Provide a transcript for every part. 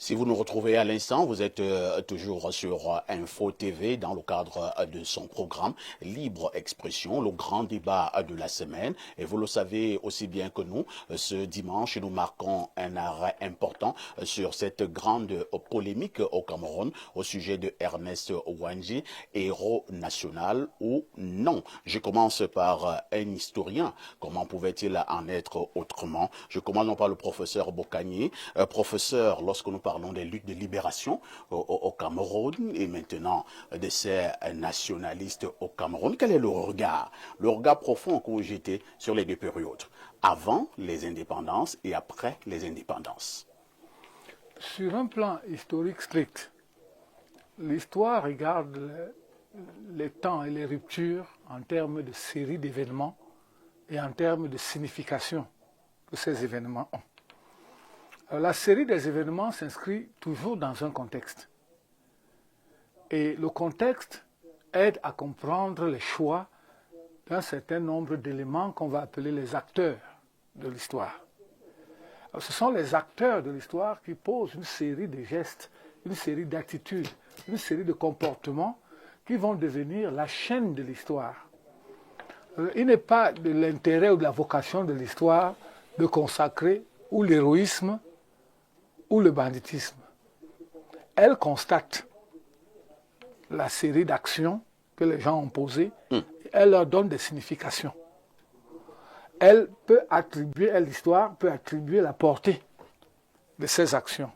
Si vous nous retrouvez à l'instant, vous êtes toujours sur Info TV dans le cadre de son programme Libre Expression, le grand débat de la semaine. Et vous le savez aussi bien que nous, ce dimanche, nous marquons un arrêt important sur cette grande polémique au Cameroun au sujet de Ernest Ouandji, héros national ou non. Je commence par un historien. Comment pouvait-il en être autrement? Je commence non par le professeur Bokani. Professeur, lorsque nous parlons des luttes de libération au Cameroun et maintenant de ces nationalistes au Cameroun, quel est le regard profond que vous jetez sur les deux périodes, avant les indépendances et après les indépendances? Sur un plan historique strict, l'histoire regarde les temps et les ruptures en termes de série d'événements et en termes de signification que ces événements ont. La série des événements s'inscrit toujours dans un contexte. Et le contexte aide à comprendre les choix d'un certain nombre d'éléments qu'on va appeler les acteurs de l'histoire. Ce sont les acteurs de l'histoire qui posent une série de gestes, une série d'attitudes, une série de comportements qui vont devenir la chaîne de l'histoire. Il n'est pas de l'intérêt ou de la vocation de l'histoire de consacrer ou l'héroïsme ou le banditisme. Elle constate la série d'actions que les gens ont posées, elle leur donne des significations. Elle peut attribuer, l'histoire peut attribuer la portée de ces actions.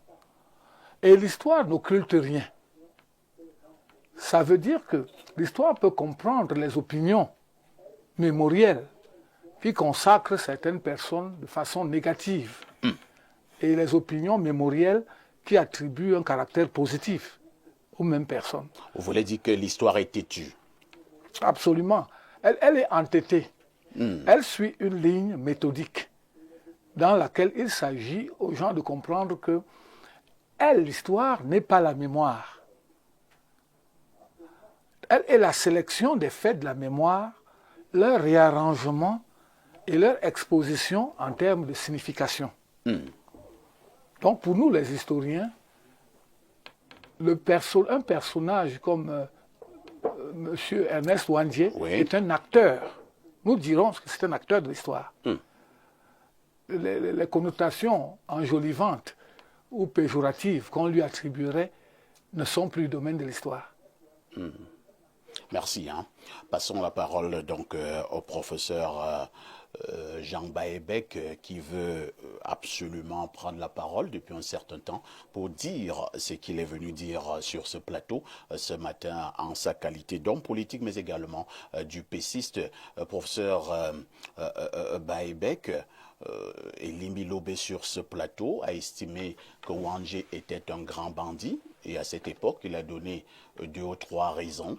Et l'histoire n'occulte rien. Ça veut dire que l'histoire peut comprendre les opinions mémorielles qui consacrent certaines personnes de façon négative et les opinions mémorielles qui attribuent un caractère positif aux mêmes personnes. Vous voulez dire que l'histoire est têtue? Absolument. Elle est entêtée. Elle suit une ligne méthodique dans laquelle il s'agit aux gens de comprendre que l'histoire n'est pas la mémoire. Elle est la sélection des faits de la mémoire, leur réarrangement et leur exposition en termes de signification. Donc pour nous les historiens, un personnage comme M. Ernest Ouandji est un acteur. Nous dirons que c'est un acteur de l'histoire. Les connotations enjolivantes ou péjoratives qu'on lui attribuerait ne sont plus du domaine de l'histoire. Merci. Passons la parole donc au professeur Jean Baebek qui veut absolument prendre la parole depuis un certain temps pour dire ce qu'il est venu dire sur ce plateau ce matin en sa qualité d'homme politique mais également du péciste. Professeur Baebek, Elimbi Lobé sur ce plateau a estimé que Ouandji était un grand bandit et à cette époque il a donné 2 ou 3 raisons.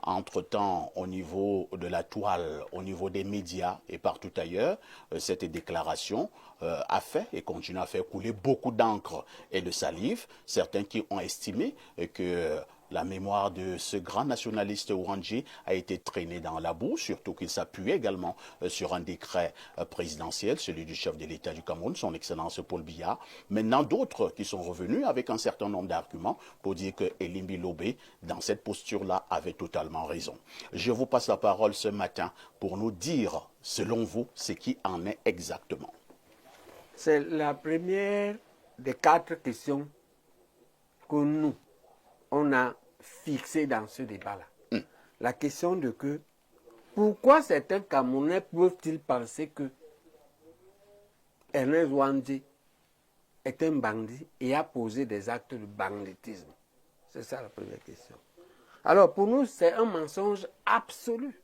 Entre-temps, au niveau de la toile, au niveau des médias et partout ailleurs, cette déclaration a fait et continue à faire couler beaucoup d'encre et de salive. Certains qui ont estimé que la mémoire de ce grand nationaliste Ouandji a été traînée dans la boue, surtout qu'il s'appuyait également sur un décret présidentiel, celui du chef de l'État du Cameroun, son Excellence Paul Biya. Maintenant, d'autres qui sont revenus avec un certain nombre d'arguments pour dire que Elimbi Lobé, dans cette posture-là, avait totalement raison. Je vous passe la parole ce matin pour nous dire, selon vous, ce qui en est exactement. C'est la première des 4 questions que nous, on a fixé dans ce débat-là. La question de que pourquoi certains Camerounais peuvent-ils penser que Ernest Ouandji est un bandit et a posé des actes de banditisme? C'est ça la première question. Alors pour nous, c'est un mensonge absolu.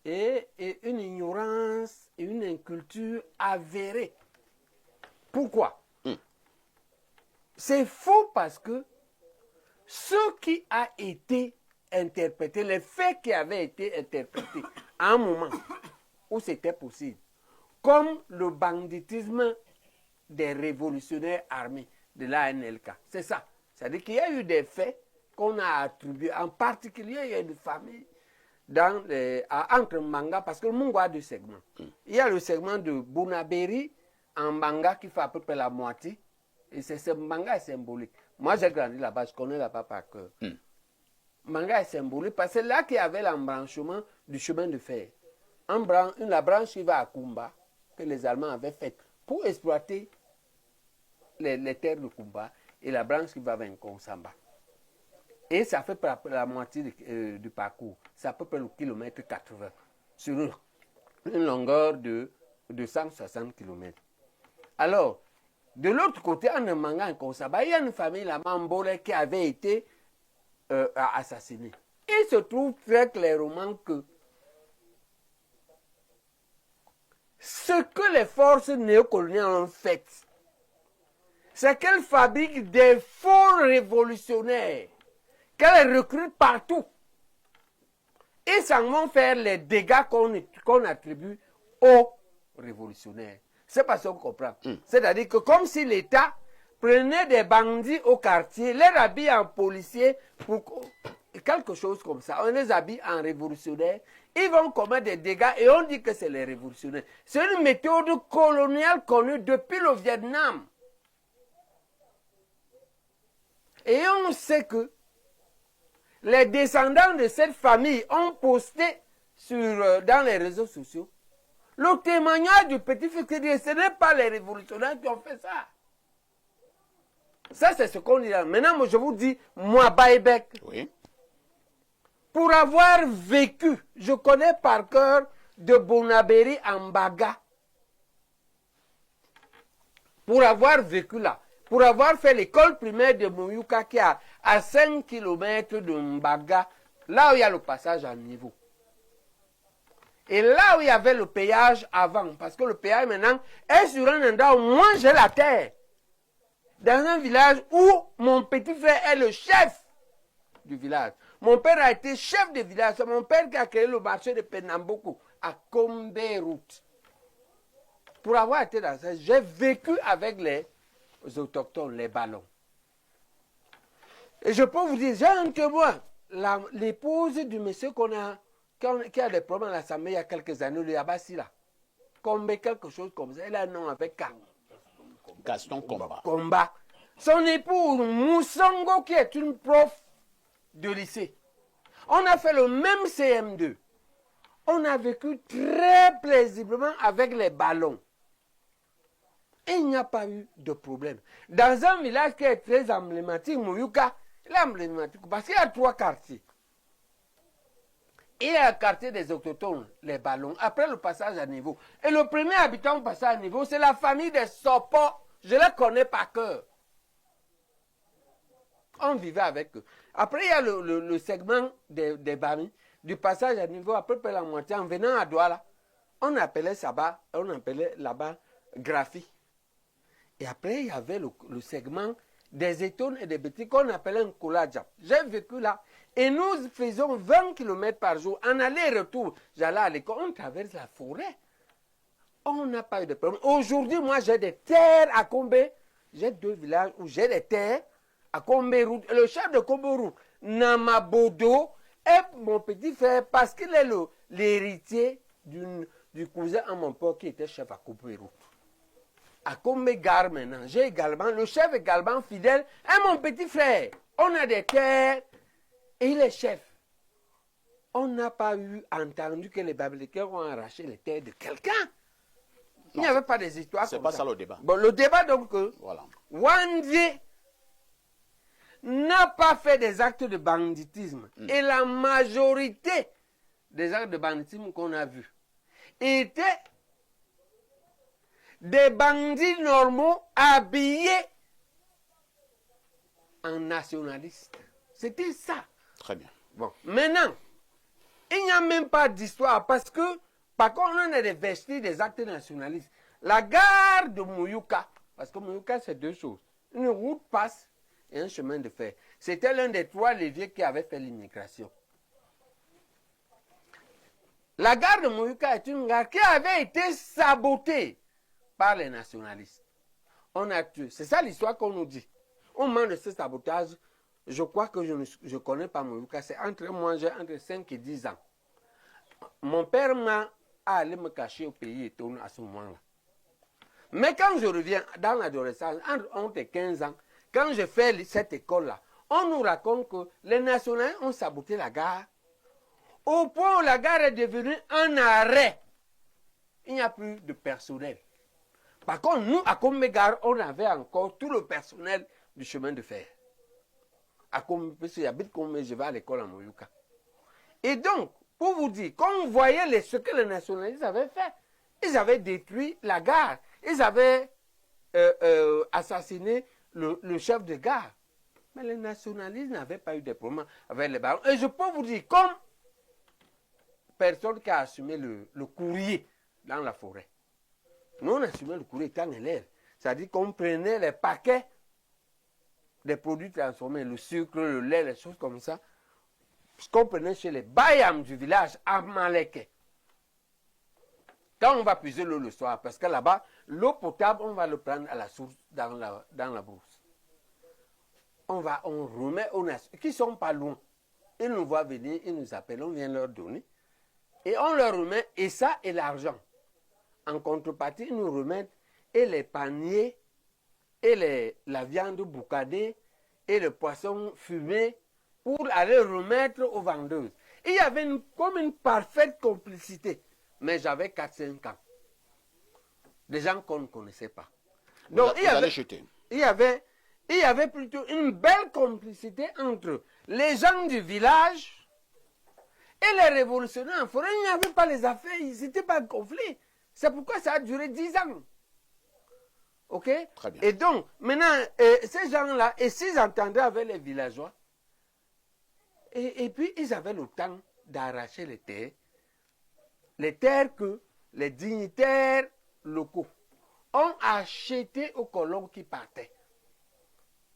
Et une ignorance et une inculture avérée. Pourquoi? C'est faux parce que ce qui a été interprété, les faits qui avaient été interprétés à un moment où c'était possible, comme le banditisme des révolutionnaires armés de l'ANLK. C'est ça. C'est-à-dire qu'il y a eu des faits qu'on a attribués, en particulier il y a une famille entre Manga, parce que le Mungo a 2 segments. Il y a le segment de Bounaberi en Manga qui fait à peu près la moitié, Et ce Mbanga est symbolique. Moi, j'ai grandi là-bas, je connais là-bas par cœur. Mbanga est symbolique parce que c'est là qu'il y avait l'embranchement du chemin de fer. La branche qui va à Kumba, que les Allemands avaient faite pour exploiter les terres de Kumba, et la branche qui va vers Nkonsamba. Et ça fait la moitié du parcours. C'est à peu près le kilomètre 80 sur une longueur de 160 km. Alors, de l'autre côté, en Manga, en Konsaba, il y a une famille, la Mambole, qui avait été assassinée. Il se trouve très clairement que ce que les forces néocoloniales ont fait, c'est qu'elles fabriquent des faux révolutionnaires, qu'elles recrutent partout. Et ça vont faire les dégâts qu'on attribue aux révolutionnaires. C'est pas ça qu'on comprend. C'est-à-dire que comme si l'État prenait des bandits au quartier, les habille en policiers, quelque chose comme ça. On les habille en révolutionnaires, ils vont commettre des dégâts et on dit que c'est les révolutionnaires. C'est une méthode coloniale connue depuis le Vietnam. Et on sait que les descendants de cette famille ont posté dans les réseaux sociaux le témoignage du petit-fils qui dit ce n'est pas les révolutionnaires qui ont fait ça. Ça, c'est ce qu'on dit là. Maintenant, moi, je vous dis, moi, Baïbek, Oui. pour avoir vécu, je connais par cœur de Bonabéry en Baga. Pour avoir vécu là, pour avoir fait l'école primaire de Mouyouka qui est à 5 km de Mbaga, là où il y a le passage à niveau. Et là où il y avait le péage avant, parce que le péage maintenant est sur un endroit où moi j'ai la terre. Dans un village où mon petit frère est le chef du village. Mon père a été chef de village. C'est mon père qui a créé le marché de Pernamboukou à Combe-Route. Pour avoir été dans ça, j'ai vécu avec les autochtones, les ballons. Et je peux vous dire, j'ai un témoin, l'épouse du monsieur qui a des problèmes à l'Assemblée il y a quelques années, le Yabassi là. Combe, quelque chose comme ça. Elle a un nom avec K. Gaston Comba. Combat. Son épouse, Moussongo, qui est une prof de lycée. On a fait le même CM2. On a vécu très plaisiblement avec les ballons. Et il n'y a pas eu de problème. Dans un village qui est très emblématique, Mouyouka, il est emblématique parce qu'il y a 3 quartiers. Il y a le quartier des autochtones, les ballons, après le passage à niveau. Et le premier habitant au passage à niveau, c'est la famille des Sopo. Je les connais par cœur. On vivait avec eux. Après, il y a le segment des Bami, du passage à niveau, à peu près la moitié, en venant à Douala. On appelait là-bas Graphie. Et après, il y avait le segment des étones et des bêtises qu'on appelait un Koladjap. J'ai vécu là. Et nous faisions 20 km par jour. En aller-retour, j'allais à l'école, on traverse la forêt. On n'a pas eu de problème. Aujourd'hui, moi, j'ai des terres à Combé. J'ai 2 villages où j'ai des terres à Combé-Route. Le chef de Combé-Route, Namabodo, est mon petit frère parce qu'il est l'héritier du cousin à mon père qui était chef à Combé-Route. À Combé-Gare maintenant, j'ai également, le chef également fidèle est mon petit frère. On a des terres et il est chef. On n'a pas entendu que les Babyloniens ont arraché les terres de quelqu'un. Il n'y avait pas des histoires comme ça. C'est pas ça le débat. Bon, le débat donc, Voilà. Wandé n'a pas fait des actes de banditisme. Et la majorité des actes de banditisme qu'on a vus étaient des bandits normaux habillés en nationalistes. C'était ça. Très bien. Bon, maintenant, il n'y a même pas d'histoire parce que, par contre, on a des vestiges des actes nationalistes. La gare de Mouyouka, parce que Mouyouka, c'est 2 choses. Une route passe et un chemin de fer. C'était l'un des 3 leviers qui avait fait l'immigration. La gare de Mouyouka est une gare qui avait été sabotée par les nationalistes. On a tué. C'est ça l'histoire qu'on nous dit. Au moment de ce sabotage, je crois que je ne connais pas Mouyouka. C'est moi, j'ai entre 5 et 10 ans. Mon père m'a allé me cacher au pays Étono à ce moment-là. Mais quand je reviens dans l'adolescence, entre 11 et 15 ans, quand je fais cette école-là, on nous raconte que les nationalistes ont saboté la gare, au point où la gare est devenue un arrêt. Il n'y a plus de personnel. Par contre, nous, à Combé-Gare, on avait encore tout le personnel du chemin de fer. À Combé, parce que j'habite Combé, je vais à l'école à Moyouka. Et donc, pour vous dire, quand on voyait ce que les nationalistes avaient fait, ils avaient détruit la gare. Ils avaient assassiné le chef de gare. Mais les nationalistes n'avaient pas eu de problème avec les barons. Et je peux vous dire, comme personne qui a assumé le courrier dans la forêt. Nous, on assumait le courrier étant élèves. C'est-à-dire qu'on prenait les paquets des produits transformés, le sucre, le lait, les choses comme ça, ce qu'on prenait chez les Bayams du village à Maleke. Quand on va puiser l'eau le soir, parce que là-bas, l'eau potable, on va le prendre à la source dans la brousse. On remet aux nations qui ne sont pas loin. Ils nous voient venir, ils nous appellent, on vient leur donner. Et on leur remet, et ça, et l'argent. En contrepartie, ils nous remettent et les paniers, et la viande boucadée, et le poisson fumé, pour aller remettre aux vendeuses. Il y avait comme une parfaite complicité. Mais j'avais 4-5 ans. Des gens qu'on ne connaissait pas. Donc, il y avait plutôt une belle complicité entre les gens du village et les révolutionnaires en forêt. Il n'y avait pas les affaires, c'était pas un conflit. C'est pourquoi ça a duré 10 ans. OK? Très bien. Et donc, maintenant, ces gens-là, et s'ils entendaient avec les villageois, et puis ils avaient le temps d'arracher les terres que les dignitaires locaux ont achetées aux colons qui partaient.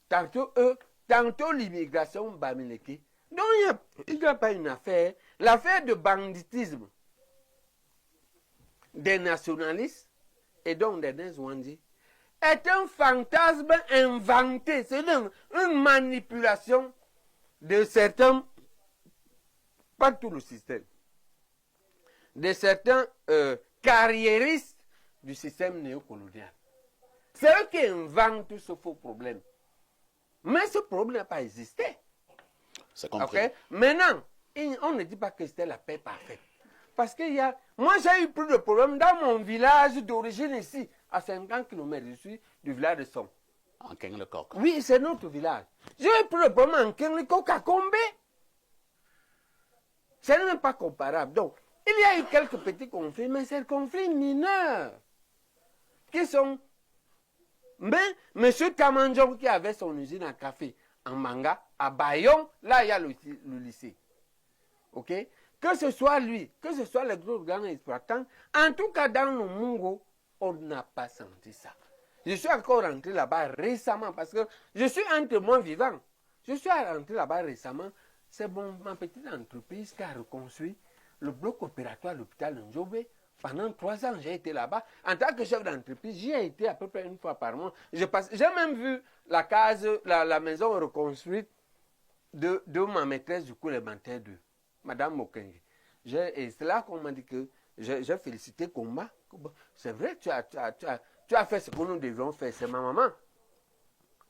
Tantôt eux, tantôt l'immigration bamileke. Donc il n'y a pas une affaire. L'affaire de banditisme des nationalistes et donc des Nzouandji est un fantasme inventé. C'est une manipulation de certains, pas tout le système, de certains carriéristes du système néocolonial. C'est eux qui inventent ce faux problème. Mais ce problème n'a pas existé. C'est compris. Okay? Maintenant, on ne dit pas que c'était la paix parfaite. Parce que moi j'ai eu plus de problèmes dans mon village d'origine ici, à 50 km, je suis du village de Son. En Keng-le-Coq. Oui, c'est notre village. J'ai eu plus de problèmes en Keng-le-Coq qu'à Combé. Ce n'est même pas comparable. Donc, il y a eu quelques petits conflits, mais c'est des conflits mineurs. Qui sont... Mais M. Kamandjong qui avait son usine à café en Manga, à Bayon, là il y a le lycée. OK? Que ce soit lui, que ce soit les gros grands exploitants, en tout cas dans le Mungo, on n'a pas senti ça. Je suis encore rentré là-bas récemment parce que je suis un témoin vivant. Je suis rentré là-bas récemment. C'est ma petite entreprise qui a reconstruit le bloc opératoire de l'hôpital Ndjobé. Pendant 3 ans, j'ai été là-bas. En tant que chef d'entreprise, j'y ai été à peu près une fois par mois. J'ai même vu la case, la maison reconstruite de ma maîtresse du cours élémentaire de Madame Mokenge. Et c'est là qu'on m'a dit que j'ai félicité Komba. C'est vrai, tu as fait ce que nous devions faire. C'est ma maman.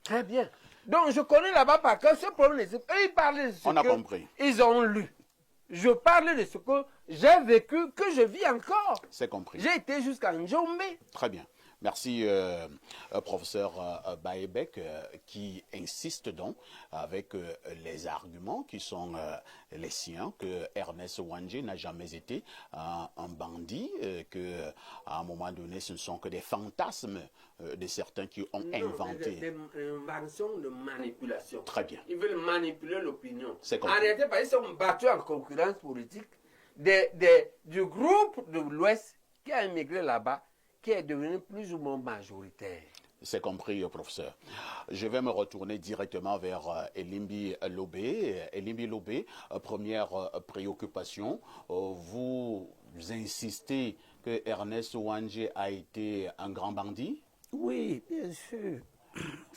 Très bien. Donc, je connais là-bas par cœur ce problème. Eux, ils parlaient de ce qu'ils ont lu. Je parle de ce que j'ai vécu, que je vis encore. C'est compris. J'ai été jusqu'à Ndjombe. Très bien. Merci, professeur Baebek, qui insiste donc avec les arguments qui sont les siens, que Ernest Ouandjé n'a jamais été un bandit, qu'à un moment donné, ce ne sont que des fantasmes de certains qui ont inventé. Des inventions de manipulation. Très bien. Ils veulent manipuler l'opinion. C'est En réalité, ils sont battus en concurrence politique du groupe de l'Ouest qui a immigré là-bas, qui est devenu plus ou moins majoritaire. C'est compris, professeur. Je vais me retourner directement vers Elimbi Lobé. Elimbi Lobé, première préoccupation. Vous insistez que Ernest Ouandjé a été un grand bandit? Oui, bien sûr.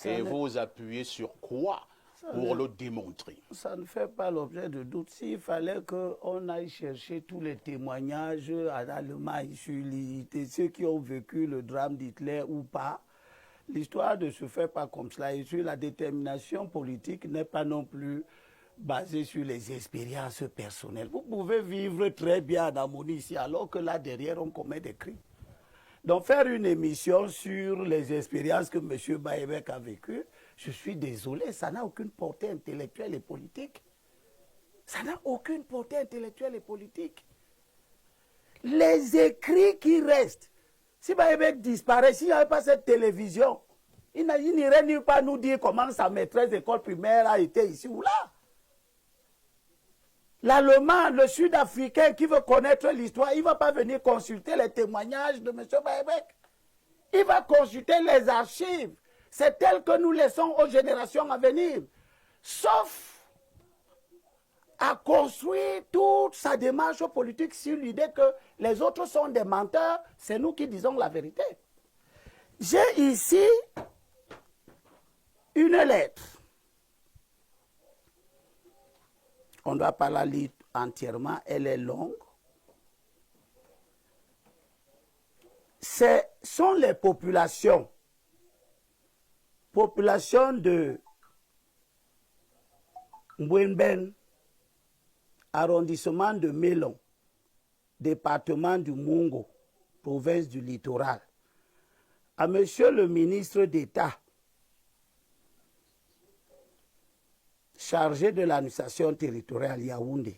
Et vous appuyez sur quoi pour le démontrer. Ça ne fait pas l'objet de doute. S'il fallait qu'on aille chercher tous les témoignages en Allemagne sur ceux qui ont vécu le drame d'Hitler ou pas, l'histoire ne se fait pas comme cela. Et sur la détermination politique n'est pas non plus basée sur les expériences personnelles. Vous pouvez vivre très bien en harmonie ici, alors que là derrière on commet des crimes. Donc faire une émission sur les expériences que M. Baebek a vécues, je suis désolé, ça n'a aucune portée intellectuelle et politique. Ça n'a aucune portée intellectuelle et politique. Les écrits qui restent, si Baebek disparaît, s'il n'y avait pas cette télévision, il n'irait nulle part nous dire comment sa maîtresse d'école primaire a été ici ou là. L'Allemand, le Sud-Africain qui veut connaître l'histoire, il ne va pas venir consulter les témoignages de M. Baebek. Il va consulter les archives. C'est tel que nous laissons aux générations à venir. Sauf à construire toute sa démarche politique sur l'idée que les autres sont des menteurs, c'est nous qui disons la vérité. J'ai ici une lettre. On ne doit pas la lire entièrement, elle est longue. Ce sont les populations de Mbouenben, arrondissement de Mélon, département du Mungo, province du littoral, à monsieur le ministre d'État chargé de l'administration territoriale Yaoundé.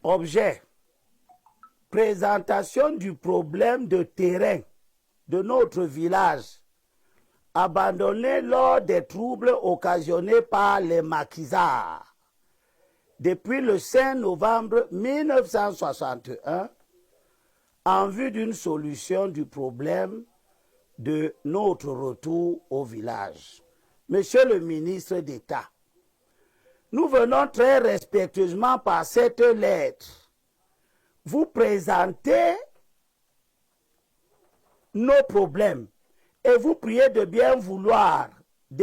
Objet: présentation du problème de terrain de notre village abandonné lors des troubles occasionnés par les maquisards depuis le 5 novembre 1961 en vue d'une solution du problème de notre retour au village. Monsieur le ministre d'État, nous venons très respectueusement par cette lettre vous présenter nos problèmes et vous prier de bien vouloir nous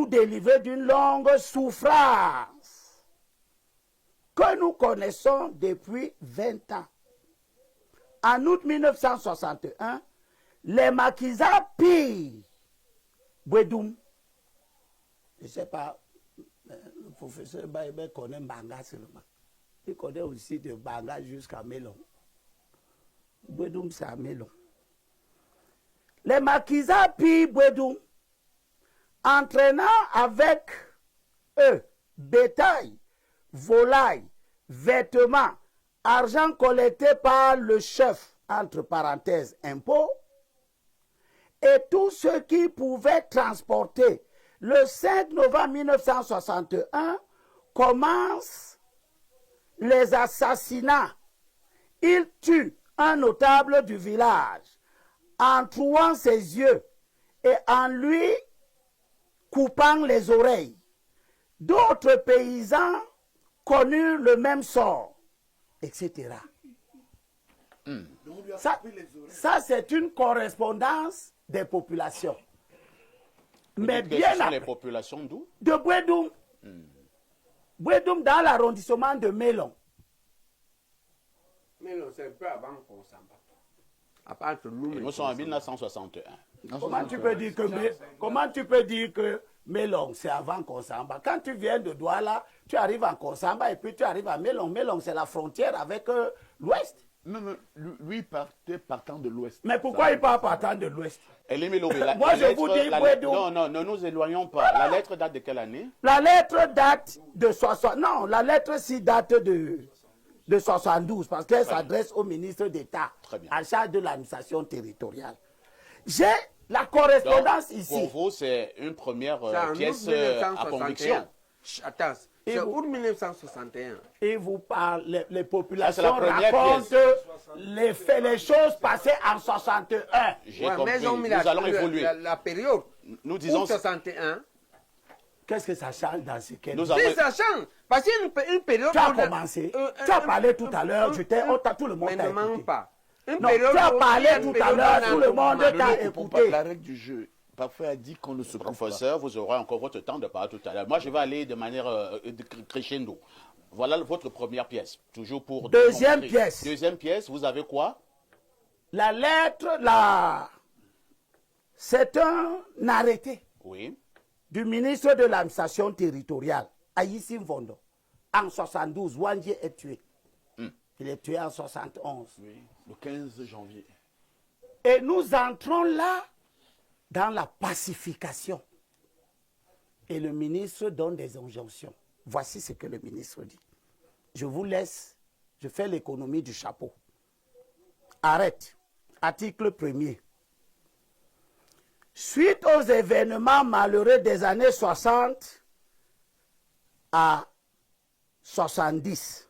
délivrer d'une longue souffrance que nous connaissons depuis 20 ans. En août 1961, les maquisards pillent Bouedoum. Je ne sais pas, le professeur Baebek connaît Mbanga seulement. Il connaît aussi de Mbanga jusqu'à Mélon. Bouedoum, c'est à Mélon. Les maquisards pillent Bouedoum, entraînant avec eux bétail, volailles, vêtements, argent collecté par le chef, entre parenthèses, impôts, et tout ce qui pouvait transporter. Le 5 novembre 1961 commencent les assassinats. Il tue un notable du village en trouant ses yeux et en lui coupant les oreilles. D'autres paysans connurent le même sort, etc. Ça c'est une correspondance des populations. Mais bien après, les populations d'où? De Bouedoum. Bouedoum dans l'arrondissement de Mélon. Mélon, c'est un peu avant Konsamba. Nous sommes en 1961. Comment tu peux dire que Mélon, c'est avant Konsamba? Quand tu viens de Douala, tu arrives en Konsamba et puis tu arrives à Mélon. Mélon, c'est la frontière avec l'Ouest. Non, lui partant de l'Ouest. Mais pourquoi il part partant de l'Ouest? Moi, je vous dis, non, ne nous éloignons pas. La lettre date de quelle année? La lettre date de 60. Non, la lettre ci date de 72, parce qu'elle s'adresse au ministre d'État en charge de l'administration territoriale. J'ai la correspondance ici. Pour vous, c'est une première pièce à conviction. Attends, c'est août 1961. Et vous parlez, les populations racontent les choses passées en 61. J'ai compris. Nous allons évoluer. La période. Nous disons 61. Qu'est-ce que ça change dans ce cas? Si, ça change. Parce qu'il y a une période. Tu as commencé. Tu as parlé tout à l'heure. Tout le monde t'a écouté. Pas. Une Non, période tu as où parlé il y a une tout à période l'heure, où tout on le a- monde Ne t'a nous coupons pas écouté. la règle du jeu. Parfois, a dit qu'on ne se coupe pas. Professeur, vous aurez encore votre temps de parler tout à l'heure. Moi, je vais aller de manière crescendo. Voilà votre première pièce. Toujours pour... Deuxième démontrer. pièce. Deuxième pièce, vous avez quoi? La lettre, c'est un arrêté Oui. du ministre de l'administration territoriale, Aïssim Vondo. En 72, Wandje est tué. Il est tué en 71. Oui, le 15 janvier. Et nous entrons là dans la pacification. Et le ministre donne des injonctions. Voici ce que le ministre dit. Je vous laisse, je fais l'économie du chapeau. Arrête. Article 1er. Suite aux événements malheureux des années 60 à 70,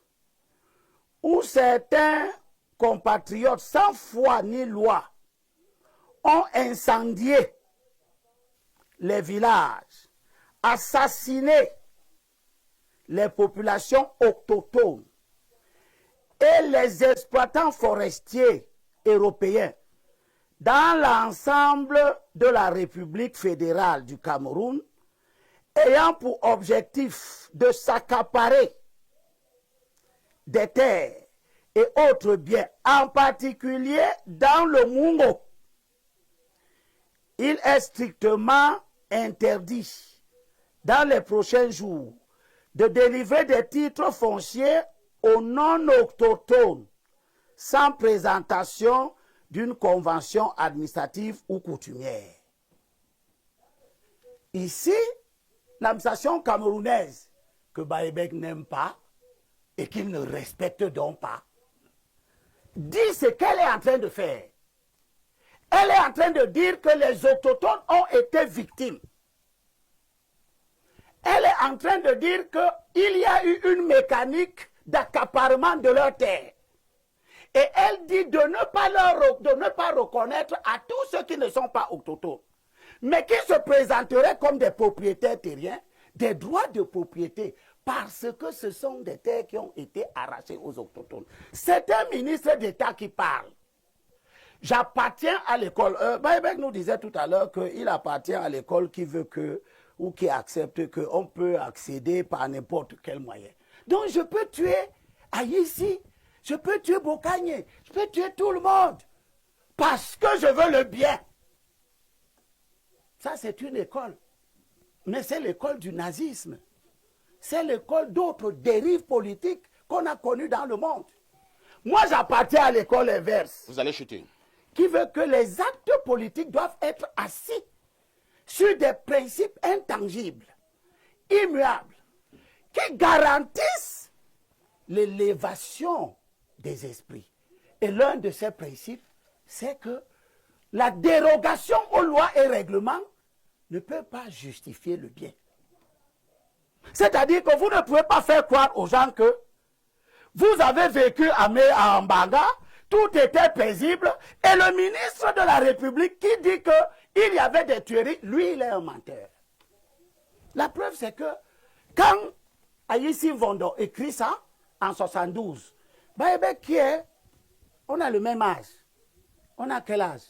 où certains compatriotes sans foi ni loi ont incendié les villages, assassiné les populations autochtones et les exploitants forestiers européens dans l'ensemble de la République fédérale du Cameroun, ayant pour objectif de s'accaparer des terres et autres biens, en particulier dans le Mungo. Il est strictement interdit dans les prochains jours de délivrer des titres fonciers aux non-autochtones sans présentation d'une convention administrative ou coutumière. Ici, l'administration camerounaise, que Baebek n'aime pas et qu'il ne respecte donc pas, dit ce qu'elle est en train de faire. Elle est en train de dire que les autochtones ont été victimes. Elle est en train de dire qu'il y a eu une mécanique d'accaparement de leurs terres. Et elle dit de ne pas reconnaître à tous ceux qui ne sont pas autochtones, mais qui se présenteraient comme des propriétaires terriens, des droits de propriété, parce que ce sont des terres qui ont été arrachées aux autochtones. C'est un ministre d'État qui parle. J'appartiens à l'école. Baebek nous disait tout à l'heure qu'il appartient à l'école qui veut que, ou qui accepte qu'on peut accéder par n'importe quel moyen. Donc je peux tuer Aïssi, je peux tuer Bokanye, je peux tuer tout le monde, parce que je veux le bien. Ça, c'est une école. Mais c'est l'école du nazisme. C'est l'école d'autres dérives politiques qu'on a connues dans le monde. Moi, j'appartiens à l'école inverse. Vous allez chuter. Qui veut que les actes politiques doivent être assis sur des principes intangibles, immuables, qui garantissent l'élévation des esprits. Et l'un de ces principes, c'est que la dérogation aux lois et règlements ne peut pas justifier le bien. C'est-à-dire que vous ne pouvez pas faire croire aux gens que vous avez vécu à Mbanga, tout était paisible, et le ministre de la République qui dit qu'il y avait des tueries, lui, il est un menteur. La preuve, c'est que quand Aïssim Vondo écrit ça, en 72, Baebek qui est, on a le même âge. On a quel âge?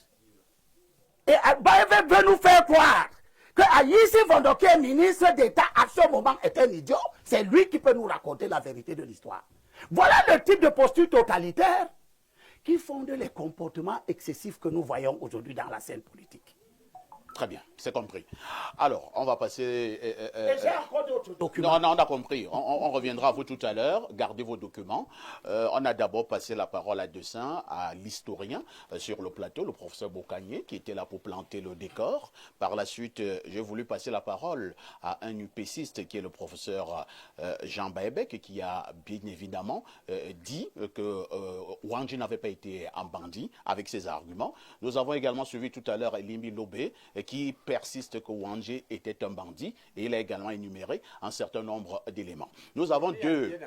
Et Baebek veut nous faire croire que Aïssim Vondo, qui est ministre d'État à ce moment, est un idiot. C'est lui qui peut nous raconter la vérité de l'histoire. Voilà le type de posture totalitaire qui fonde les comportements excessifs que nous voyons aujourd'hui dans la scène politique. Très bien, c'est compris. Alors, on va passer... Et j'ai encore d'autres documents. Non, on a compris. On reviendra à vous tout à l'heure. Gardez vos documents. On a d'abord passé la parole à dessein à l'historien sur le plateau, le professeur Bokanye, qui était là pour planter le décor. Par la suite, j'ai voulu passer la parole à un UPCiste qui est le professeur Jean Baebek, qui a bien évidemment dit que Wandje n'avait pas été un bandit avec ses arguments. Nous avons également suivi tout à l'heure Elimbi Lobé, qui persiste que Wandje était un bandit, et il a également énuméré un certain nombre d'éléments. Nous avons deux...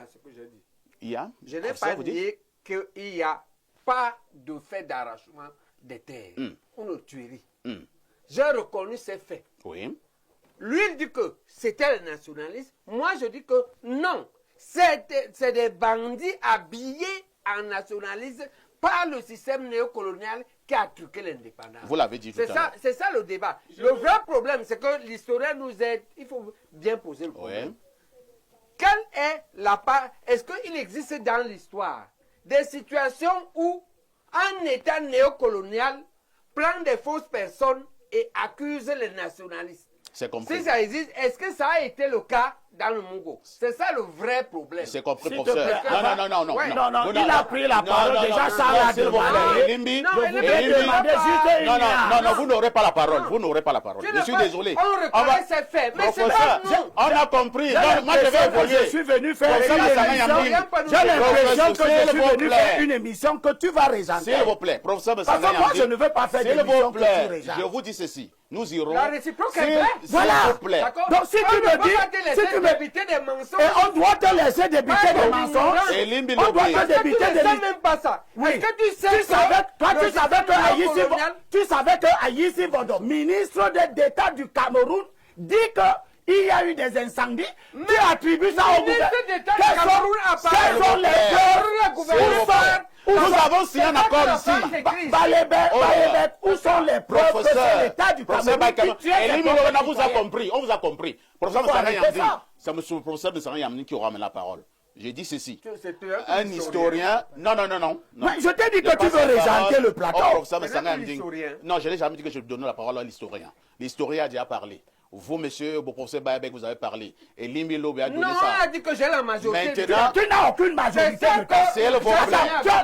Je n'ai pas dit qu'il n'y a pas de fait d'arrachement des terres ou de tuerie. J'ai reconnu ces faits. Oui. Lui, il dit que c'était le nationalisme. Moi, je dis que non. C'est des bandits habillés en nationalisme pas le système néocolonial qui a truqué l'indépendance. Vous l'avez dit tout à l'heure. C'est ça le débat. Le vrai problème, c'est que l'historien nous aide. Il faut bien poser le problème. Ouais. Quelle est la part? Est-ce qu'il existe dans l'histoire des situations où un État néocolonial prend des fausses personnes et accuse les nationalistes? C'est compris. Si ça existe, est-ce que ça a été le cas dans le Mugo? C'est ça le vrai problème. C'est compris, S'il te professeur. plaît. Non. Ouais. Non, il a pris la parole. Déjà, ça l'a s'il vous plaît. demandé. Elimbi, Non, Je elle voudrais est demander juste une non, vous n'aurez pas la parole. Vous n'aurez pas la parole. Je suis désolé. On reconnaît ses faits, mais c'est pas Professeur, nous. on a compris. J'ai Non, moi, je vais l'impression que évoluer. je suis venu faire Professeur une Massama émission. Yamdi. J'ai l'impression que je S'il suis vous venu plaît. faire une émission que tu vas régenter. S'il vous plaît, professeur Parce que Massama moi, Yamdi. je ne veux pas faire S'il d'émission vous que tu plaît, réjantes. je vous dis ceci. Nous irons. La réciproque est S'il vraie. Voilà. vous plaît. D'accord. Donc, si tu On ne me peut dis- pas te laisser si tu me- débiter des mensonges. Et on doit te laisser débiter des Pas mensonges. Et Limbi On doit Lobé. te Parce que tu débiter ne des sais même pas ça. Oui. Est-ce que tu sais Tu savais, toi, le tu savais système que Aïssi néocolonial- tu savais que Aïssi Bodo, ministre d'État du Cameroun, dit qu'il y a eu des incendies. Tu attribues ça au ministre gouvernement. d'État du Cameroun a parlé. Quels sont les Le preuves? gouvernement. Nous avons signé un C'est pas accord que la ici. France écrit. Balébek, où sont les preuves que c'est Professeur, l'État du professeur Cameroun Baïkama, qui tue des Elimbi peuples Lobé, on vous a citoyens? compris. On vous a compris. Professeur Il faut Massama arrêter Yamdi. ça. C'est monsieur le professeur Massama Yamdi qui aura la parole. J'ai dit ceci. C'est Un historien. Non. Mais je t'ai dit que Je tu veux passe la régenter parole le plateau. au professeur Mais Massama là, Yamdi. l'historien. Non, je n'ai jamais dit que je donnais la parole à l'historien. L'historien a déjà parlé. Vous, monsieur, le professeur Baebek, vous avez parlé. Et Limbi Lobé a donné Non, ça. on a dit que j'ai la majorité. Maintenant, Tu n'as aucune majorité. C'est ça du que- cas. s'il vous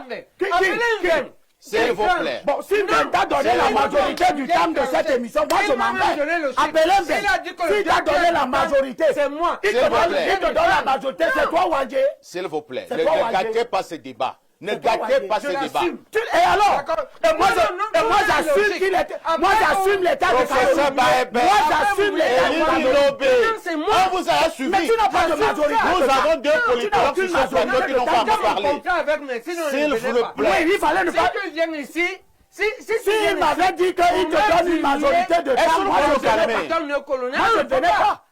plaît. S'il vous plaît. Bon, si Ben t'a donné la majorité du temps de cette émission, moi je m'en vais. Appelez Ben. S'il t'a donné la majorité, c'est moi. il S'il te vous plaît. donne la majorité, c'est toi, Wandje. S'il vous plaît, C'est ne toi, Wandje. gâtez pas ce débat. Ne C'est toi, gâtez Wandje. pas Je ce débat. l'assume. Et alors D'accord. Et moi, Non, j'assume logique. qu'il était. Après, Moi, j'assume l'état de Professeur Cameroun. Baebek. Moi, j'assume l'état de Elimbi Cameroun. Lobé, c'est moi. on vous a suivi. Mais tu n'as pas de majorité. Nous avons deux Tu politologues n'as sur aucune ce plateau majorité qui n'ont de pas temps. parlé. Avec moi, sinon je S'il ne vous venais pas. plaît. Oui, il fallait ne Si pas. tu viens ici, si S'il m'avait dit qu'il te donne une majorité de Est-ce temps, que moi vous je vous calmez? venais pas. néocolonial, Moi je on ne ne peut venais pas.